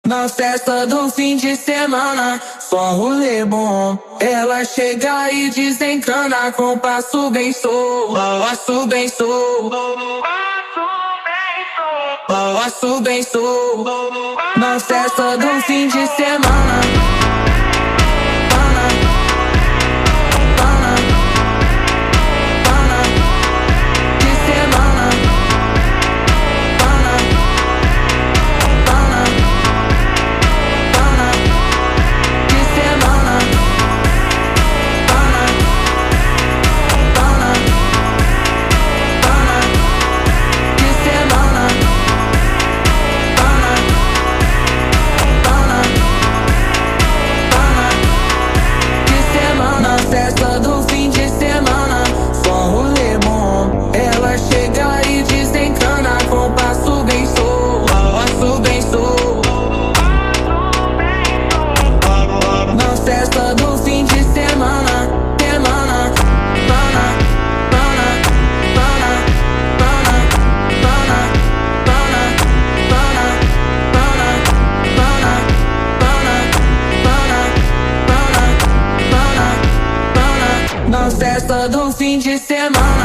Na festa do fim de semana, só rolê bom. Ela chega e desencana com passo bem solto, passo bem solto, passo bem solto. Na festa do fim de semana. Festa do fim de semana, só rolê bom. Ela chega e desencana com passo bem solto, passo bem solto. Na festa do fim de semana, semana, pana, pana, pana, pana, pana, pana, pana, pana, pana, pana, pana, pana, pana. Na festa do fim de semana.